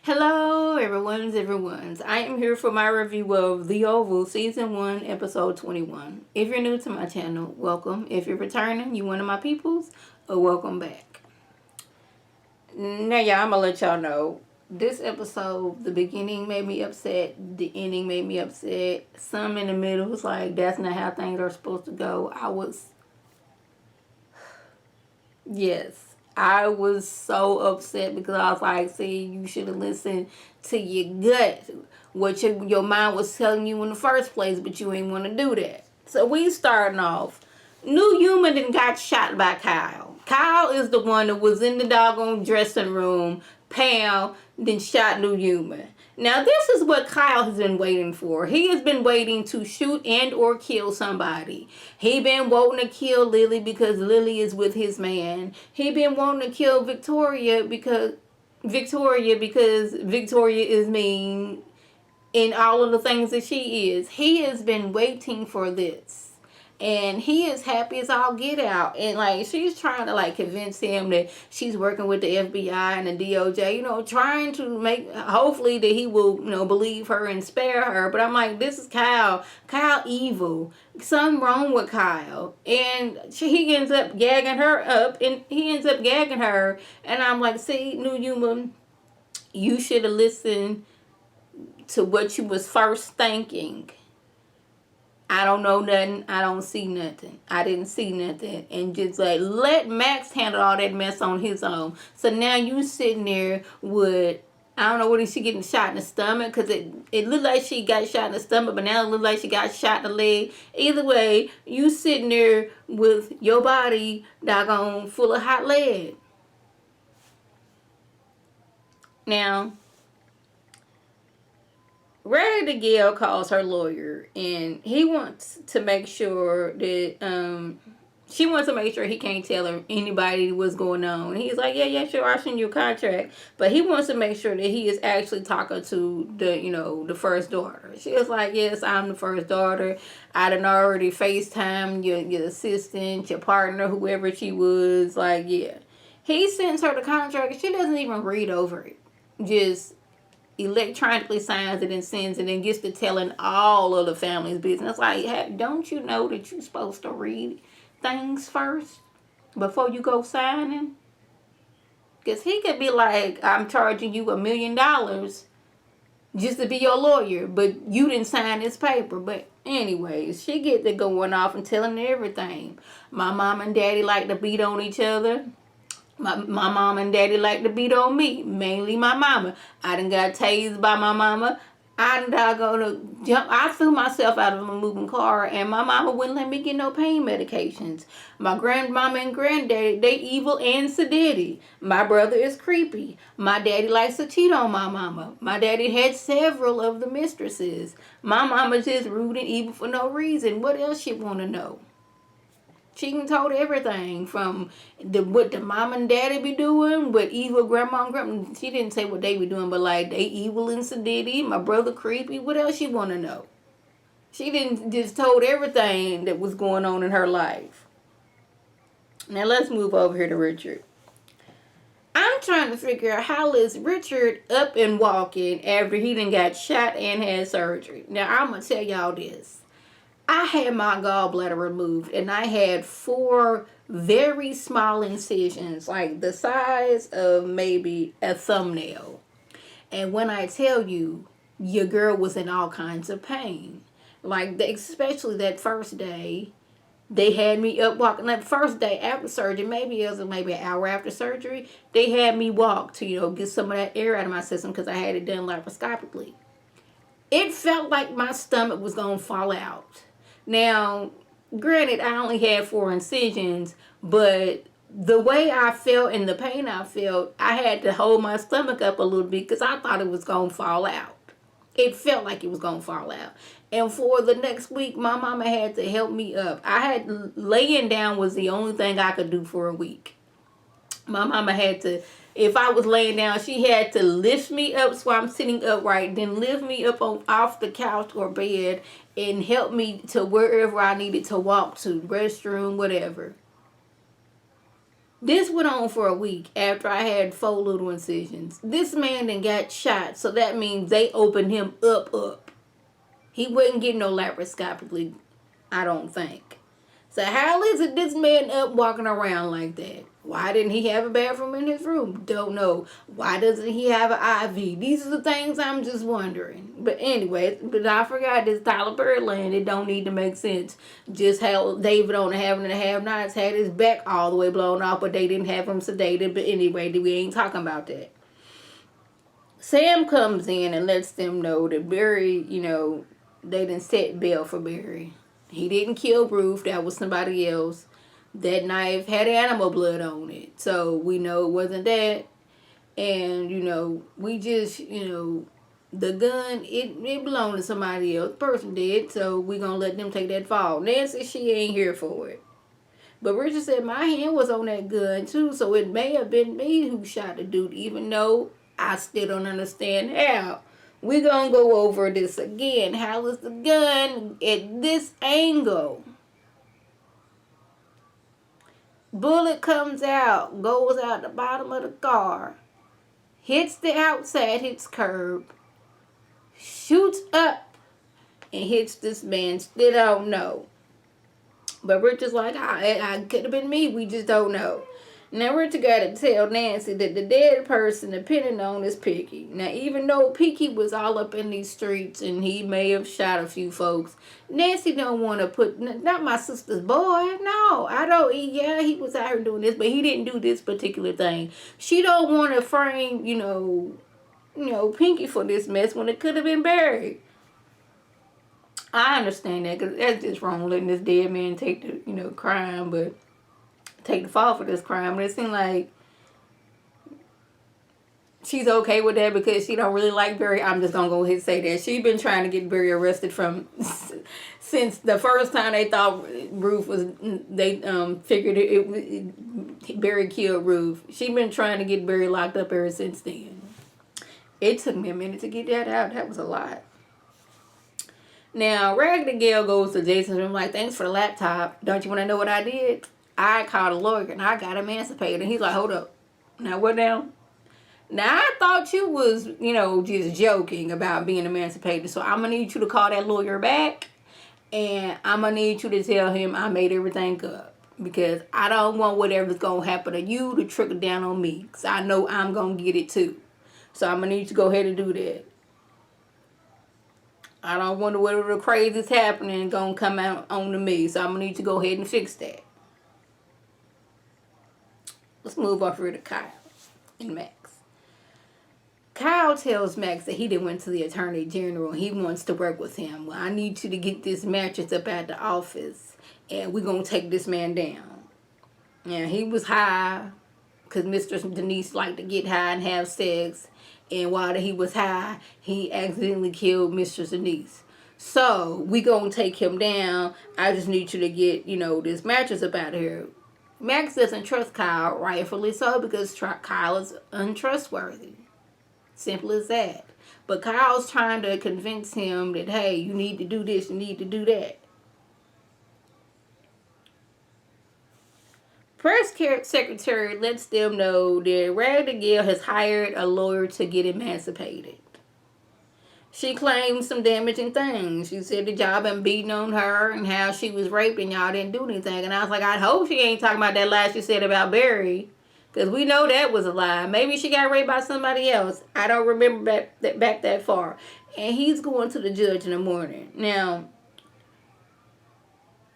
Hello, everyone's. I am here for my review of The Oval, Season 1, Episode 21. If you're new to my channel, welcome. If you're returning, you one of my peoples, welcome back. Now, y'all, I'm gonna let y'all know. This episode, the beginning made me upset, the ending made me upset. Some in the middle was like, that's not how things are supposed to go. Yes. I was so upset because I was like, see, you should have listened to your gut, what your mind was telling you in the first place, but you ain't want to do that. So we starting off. New Human then got shot by Kyle. Kyle is the one that was in the doggone dressing room. Pam then shot New Human. Now this is what Kyle has been waiting for. He has been waiting to shoot and or kill somebody. He been wanting to kill Lily because Lily is with his man. He been wanting to kill Victoria is mean in all of the things that she is. He has been waiting for this. And he is happy as all get out. And like she's trying to like convince him that she's working with the FBI and the DOJ, trying to make hopefully that he will, believe her and spare her. But I'm like, this is Kyle. Kyle evil. Something wrong with Kyle. And he ends up gagging her up and I'm like, see, New Human, you should have listened to what you was first thinking. I don't know nothing. I don't see nothing. I didn't see nothing. And just like, let Max handle all that mess on his own. So now you sitting there with, I don't know, what is she getting shot in the stomach? Because it looked like she got shot in the stomach, but now it looked like she got shot in the leg. Either way, you sitting there with your body doggone full of hot lead. Now, Raggedy Gail calls her lawyer, and he wants to make sure that she wants to make sure he can't tell her anybody what's going on. And he's like, yeah, sure, I'll send you a contract, but he wants to make sure that he is actually talking to the first daughter. She was like, yes, I'm the first daughter. I done already FaceTime your assistant, your partner, whoever she was. Like, yeah, he sends her the contract, and she doesn't even read over it. Just electronically signs it and sends it and gets to telling all of the family's business. Like, hey, don't you know that you're supposed to read things first before you go signing? Because he could be like, I'm charging you $1 million just to be your lawyer, but you didn't sign this paper. But anyways, she get to going off and telling everything. My mom and daddy like to beat on each other. My mom and daddy like to beat on me, mainly my mama. I done got tased by my mama. I threw myself out of a moving car, and my mama wouldn't let me get no pain medications. My grandmama and granddaddy, they evil and sedity. My brother is creepy. My daddy likes to cheat on my mama. My daddy had several of the mistresses. My mama just rude and evil for no reason. What else you want to know? She can told everything from what the mom and daddy be doing, what evil grandma and grandma. She didn't say what they be doing, but like they evil and sedity. My brother creepy. What else you want to know? She didn't just told everything that was going on in her life. Now let's move over here to Richard. I'm trying to figure out how is Richard up and walking after he done got shot and had surgery. Now I'm gonna tell y'all this. I had my gallbladder removed, and I had 4 very small incisions, like the size of maybe a thumbnail. And when I tell you, your girl was in all kinds of pain. Like, especially that first day, they had me up walking. That first day after surgery, maybe it was maybe an hour after surgery, they had me walk to, get some of that air out of my system because I had it done laparoscopically. It felt like my stomach was going to fall out. Now, granted, I only had 4 incisions, but the way I felt and the pain I felt, I had to hold my stomach up a little bit because I thought it was going to fall out. It felt like it was going to fall out. And for the next week, my mama had to help me up. Laying down was the only thing I could do for a week. My mama had to, if I was laying down, she had to lift me up so I'm sitting upright, then lift me up off the couch or bed and help me to wherever I needed to walk to, restroom, whatever. This went on for a week after I had 4 little incisions. This man then got shot, so that means they opened him up. He wasn't getting no laparoscopically, I don't think. So how is it this man up walking around like that? Why didn't he have a bathroom in his room? Don't know. Why doesn't he have an IV? These are the things I'm just wondering. But anyway, but I forgot this Tyler Perry land. It don't need to make sense. Just how David on the Having and the Have-Nots had his back all the way blown off, but they didn't have him sedated. But anyway, we ain't talking about that. Sam comes in and lets them know that Barry, they didn't set bail for Barry. He didn't kill Ruth. That was somebody else. That knife had animal blood on it. So we know it wasn't that. And, we just, the gun, it belonged to somebody else. The person did. So we going to let them take that fall. Nancy, she ain't here for it. But Richard said my hand was on that gun too. So it may have been me who shot the dude. Even though I still don't understand how. We're going to go over this again. How is the gun at this angle? Bullet comes out, goes out the bottom of the car, hits the outside, hits curb, shoots up, and hits this man. Still don't know. But Richard's like, I could have been me. We just don't know. Now, Richard got to tell Nancy that the dead person depending on is Picky. Now, even though Picky was all up in these streets and he may have shot a few folks, Nancy don't want to put, not my sister's boy. No, I don't. Yeah, he was out here doing this, but he didn't do this particular thing. She don't want to frame, Pinky for this mess when it could have been Barry. I understand that because that's just wrong, letting this dead man take the, crime, but take the fall for this crime. But it seemed like she's okay with that because she don't really like Barry. I'm just gonna go ahead and say that she's been trying to get Barry arrested from since the first time they thought Ruth was. They figured Barry killed Ruth. She's been trying to get Barry locked up ever since then. It took me a minute to get that out. That was a lot. Now, Raggedy Gail goes to Jason's room like, thanks for the laptop. Don't you want to know what I did? I called a lawyer and I got emancipated. And he's like, hold up. Now, what now? Now, I thought you was, just joking about being emancipated. So, I'm going to need you to call that lawyer back. And I'm going to need you to tell him I made everything up. Because I don't want whatever's going to happen to you to trickle down on me. Because I know I'm going to get it too. So, I'm going to need you to go ahead and do that. I don't wonder whatever the crazy's happening going to come out on to me. So, I'm going to need you to go ahead and fix that. Let's move off here to Kyle and Max. Kyle tells Max that he done went to the Attorney General. He wants to work with him. Well, I need you to get this mattress up at the office. And we're going to take this man down. And he was high. Because Mistress Denise liked to get high and have sex. And while he was high, he accidentally killed Mistress Denise. So, we going to take him down. I just need you to get, this mattress up out of here. Max doesn't trust Kyle, rightfully so, because Kyle is untrustworthy. Simple as that. But Kyle's trying to convince him that, hey, you need to do this, you need to do that. Press secretary lets them know that Raggedy Gail has hired a lawyer to get emancipated. She claimed some damaging things. She said the job been beating on her and how she was raped and y'all didn't do anything. And I was like, I hope she ain't talking about that lie she said about Barry. Because we know that was a lie. Maybe she got raped by somebody else. I don't remember back that far. And he's going to the judge in the morning. Now,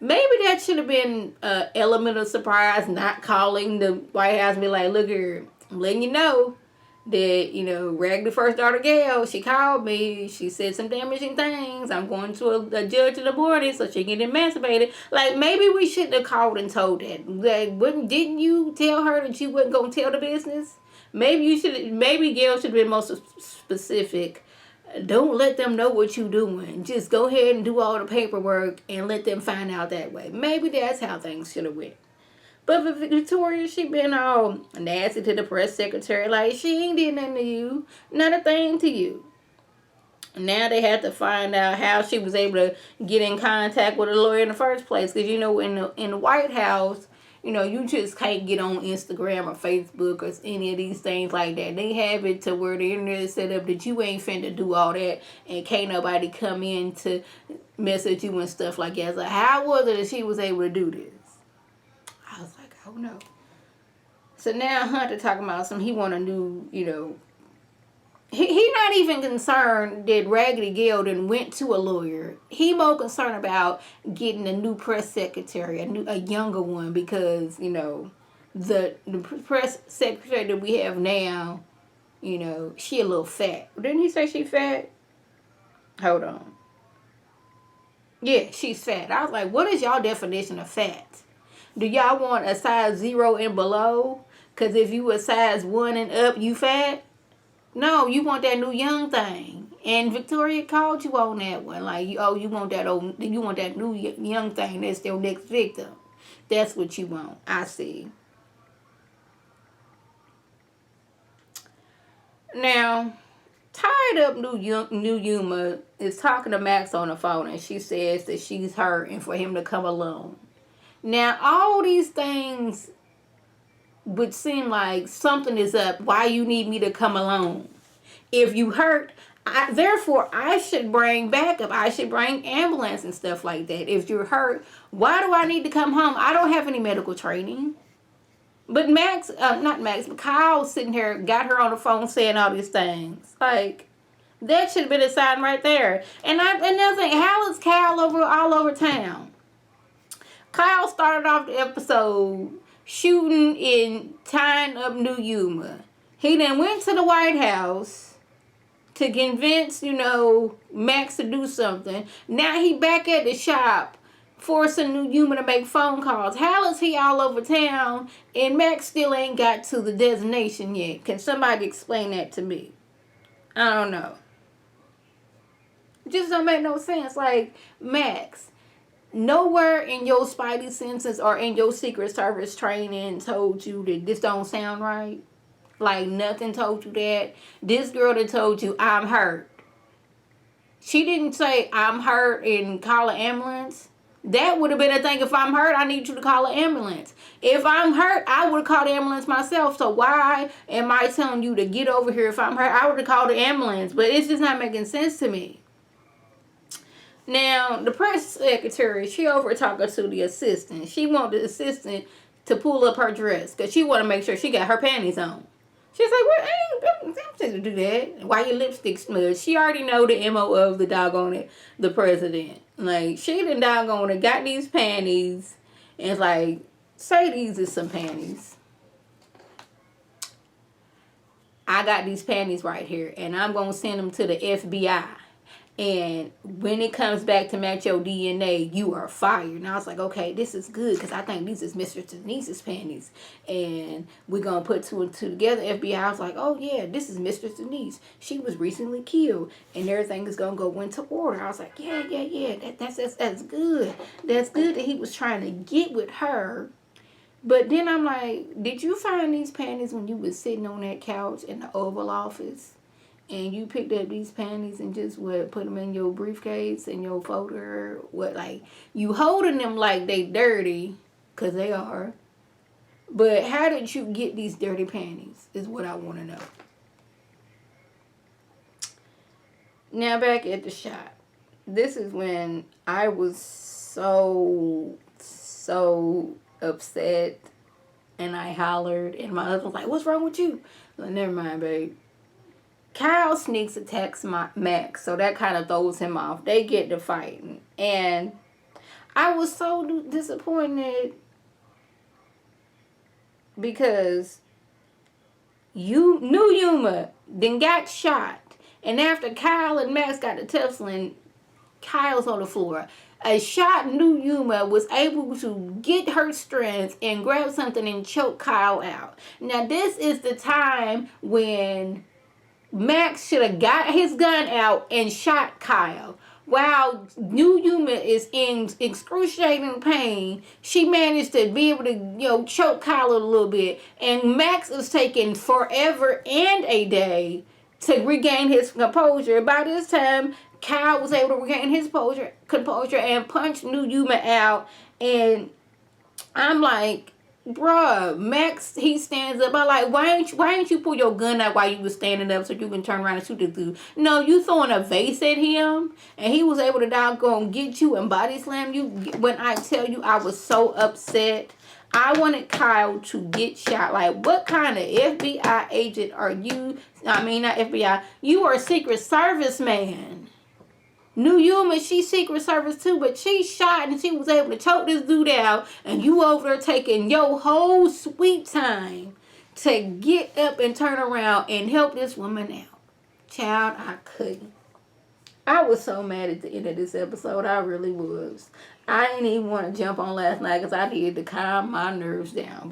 maybe that should have been an element of surprise, not calling the White House and be like, look here, I'm letting you know that, Raggedy first daughter Gail, she called me. She said some damaging things. I'm going to a judge in the morning so she can get emancipated. Like, maybe we shouldn't have called and told that. Didn't you tell her that you wasn't going to tell the business? Maybe Gail should have been more specific. Don't let them know what you're doing. Just go ahead and do all the paperwork and let them find out that way. Maybe that's how things should have went. But for Victoria, she been all nasty to the press secretary. Like, she ain't did nothing to you. Not a thing to you. Now they have to find out how she was able to get in contact with a lawyer in the first place. Because, in the White House, you just can't get on Instagram or Facebook or any of these things like that. They have it to where the internet is set up that you ain't finna do all that, and can't nobody come in to message you and stuff like that. So how was it that she was able to do this? I was like, oh no. So now Hunter talking about he want a new, he not even concerned that Raggedy Gail then went to a lawyer. He more concerned about getting a new press secretary, a younger one, because the press secretary that we have now, she a little fat. Didn't he say she fat? Hold on. Yeah, she's fat. I was like, what is y'all definition of fat? Do y'all want a size 0 and below? Because if you a size 1 and up, you fat? No, you want that new young thing. And Victoria called you on that one. Like, you want that new young thing that's your next victim. That's what you want. I see. Now, tied up New Yuma is talking to Max on the phone, and she says that she's hurting for him to come alone. Now, all these things would seem like something is up. Why you need me to come alone? If you hurt, therefore I should bring backup. I should bring ambulance and stuff like that. If you're hurt, why do I need to come home? I don't have any medical training. But but Kyle sitting here, got her on the phone saying all these things. Like, that should have been a sign right there. And another thing, how is Kyle all over town? Kyle started off the episode shooting and tying up New Yuma. He then went to the White House to convince, Max to do something. Now he back at the shop forcing New Yuma to make phone calls. How is he all over town and Max still ain't got to the destination yet? Can somebody explain that to me? I don't know. It just don't make no sense. Like, Max, nowhere in your spidey senses or in your Secret Service training told you that this don't sound right. Like, nothing told you that. This girl that told you, I'm hurt. She didn't say, I'm hurt and call an ambulance. That would have been a thing. If I'm hurt, I need you to call an ambulance. If I'm hurt, I would have called the ambulance myself. So why am I telling you to get over here? If I'm hurt, I would have called the ambulance. But it's just not making sense to me. Now, the press secretary, she over talking to the assistant. She want the assistant to pull up her dress because she want to make sure she got her panties on. She's like, well, I ain't to do that. Why your lipstick smudged? She already know the MO of the president. Like, she done doggone it, got these panties, and it's like, say these is some panties. I got these panties right here, and I'm going to send them to the FBI. And when it comes back to match your DNA, you are fired. And I was like, okay, this is good because I think these is Mr. Denise's panties. And we're going to put two and two together. FBI was like, oh, yeah, this is Mr. Denise. She was recently killed. And everything is going to go into order. I was like, yeah. That's good. That's good that he was trying to get with her. But then I'm like, did you find these panties when you was sitting on that couch in the Oval Office? And you picked up these panties and just put them in your briefcase and your folder? You holding them like they dirty, because they are. But how did you get these dirty panties is what I want to know. Now back at the shop. This is when I was so upset and I hollered and my husband was like, what's wrong with you? Like, never mind, babe. Kyle sneaks attacks Max, so that kind of throws him off. They get to fighting. And I was so disappointed because New Yuma then got shot. And after Kyle and Max got to tussling, Kyle's on the floor. A shot New Yuma was able to get her strength and grab something and choke Kyle out. Now, this is the time when Max should have got his gun out and shot Kyle. While New Yuma is in excruciating pain, she managed to be able to, choke Kyle a little bit. And Max is taking forever and a day to regain his composure. By this time, Kyle was able to regain his composure and punch New Yuma out. And I'm like, Bruh, Max, he stands up. I'm like, why ain't you pull your gun out while you was standing up so you can turn around and shoot this dude? No, you throwing a vase at him, and he was able to doggone get you and body slam you. When I tell you, I was so upset. I wanted Kyle to get shot. Like, what kind of FBI agent are you? I mean, not FBI. You are a Secret Service man. New Yuma, she's Secret Service too, but she shot and she was able to choke this dude out, and you over there taking your whole sweet time to get up and turn around and help this woman out. Child, I couldn't. I was so mad at the end of this episode. I really was. I didn't even want to jump on last night because I needed to calm my nerves down.